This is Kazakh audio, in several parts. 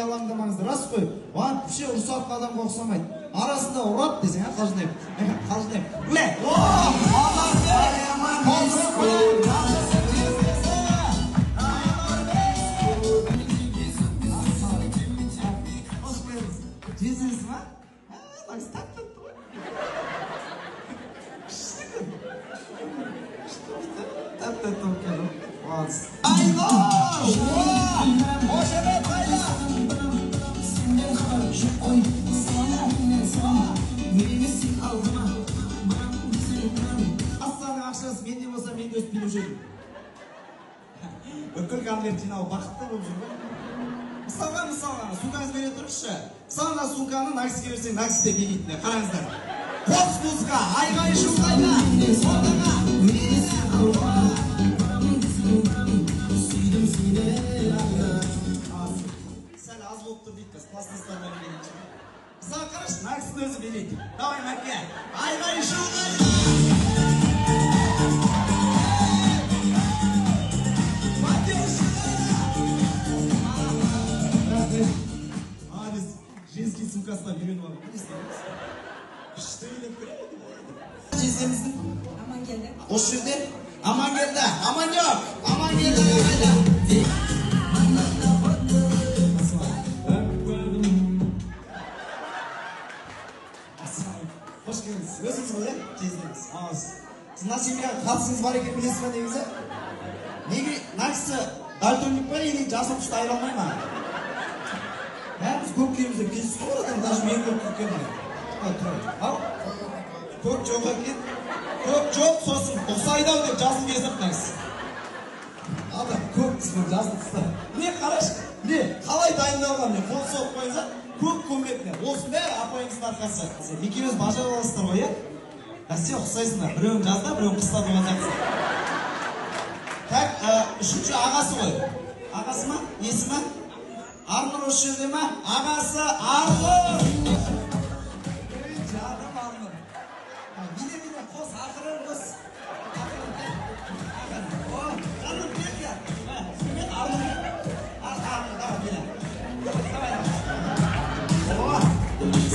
Алаңдамаңыздар, рас қой. Оған вообще ұрсаққа адамға ұқсамайды. Арасында ұрады десең, қалжындайым. Қалжындайым. Жезіңіз ма? Тап-тапты ғой. Тап-тапты өкелім. Айнұр! Қошемет қайда! Астаның ақшасы менде болса, мен өз біліп жүрдім. Бүкіл конверт жинау бақытты болып жүр ғой. Мысалға, сумкаңыз бере тұршы. Мысалға сумканы наксиге берсең, наксиде билейтіне. Қараңыздар. Қос музыка, айғай шуқайда. Ортаға. Сәл аз болып тұр дейді, класстастардан келейінші. Мысалға қараш, наксиді өзі билейді. Давай, мәке. Айғай шуқайда. Женский сумкасына үйреніп алып. Күшті үйлеп көреді. Жездеміздің? Аман келді. Осы жерде? Аман келді. Аман жоқ. Аман келді. Қайда? Қош келдіңіз. Өзіңіз ғой, жездеміз. Сіздің семьяға қатысыңыз бар екен білесіз ба негізі? Неге наксі дальтоник па, или жасыл түсті айыра алмай ма? Бәріміз көк киімізде кездесіп қой, адам даже мен көк киімде. Ал? Көк жоқ екен. Көк жоқ, сосын ұқсайды ау деп жасыл кезіп наксі. Адам көк түскен жасыл түсті. Не қараш? Не? Қалай дайындалған? Қол соғып қойыңыздар, көк көмбетіне. Осы бәрі апайыңыздың арқасы. Екеуміз бажа боласыздар ғой, е? Сен ұқсайсыңдар. Біреуін жазда, біреуін қыста болған жақсы. Так, үшінші ағасы ғой. Ағасы ма? Несі ма? Арнұр осы жерде ма? Ағасы Арнұр! Жаным Арнұр. Міне, қос, ақырын қос. Жаным, келге. Мен Арнұр. Арнұр, давай, келе.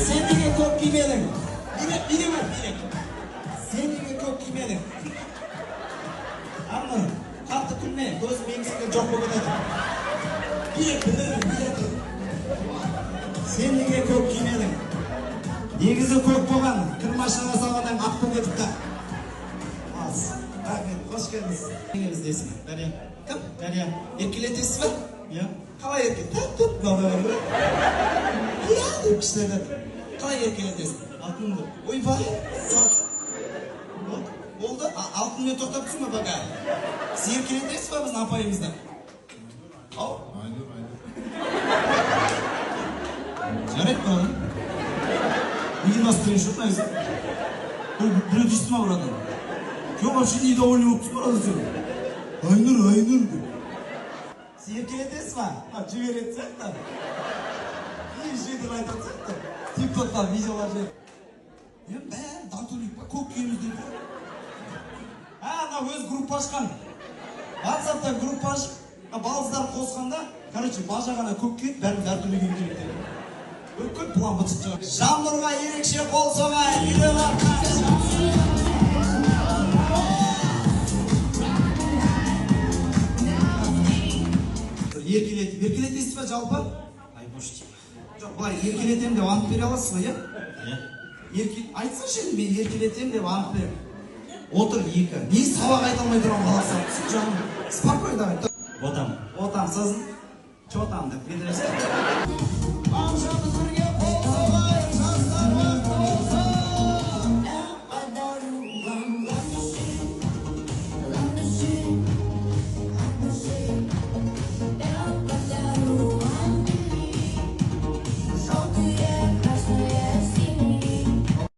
Сен неге көп кимедің? Биле. Сен неге көп кимедің? Арнұр, қатты күлме, көзім еңсіңде жоқ болып еді. Биле. Сен неге көп кимедің? Негізі көк болған, кір машинаға салғаннан ақ болып кетіпті. Аз. Рахмет, қош келдіңіз. Неңіз десің? Дария. Кім? Дария. Еркелетесіз ба? Иә. Қалай еркелет? Тұп, балалар. Иә, деп күштеді. Қалай еркелетесің? Алтынды. Ойбай. Болды? Алтынмен тоқтап тұрсың ба баға? Сіз еркелетесіз ба біздің апайымызды? Ау? Жарайды ба? Неге настроен жоқ найыз? Біреу дейсің ма бұрадан? Жоқ, вообще недовольный болып тұрсың барады сен. Айнұр деп. Сіз еркелетесіз ба? Жіберетін сияқты. Жедел айтатын сияқты. Тиктоктан видеолар жеп. Бәрі дантулик па? Көк киіміз дейді. Ана өз группа ашқан. WhatsApp'та группа ашып, балыздар қосқанда, короче, бажағана көк киіп, бәрін дәртулик ең керек дейді. Өкіл план бұтып шығар. Жамбырға ерекше қол соғай, үйде бар. Еркелетесіз ба жалпы? Айбош деймін. Жоқ, бұлай еркелетем деп анық бере аласыз ба, е? Айтсыншы, мен еркелетем деп анық берем. Отыр екі. Не сабақ айта алмай тұрған баласам? Жаным, спокойно давай. Отам, сазын. Че там деп, бедіресің?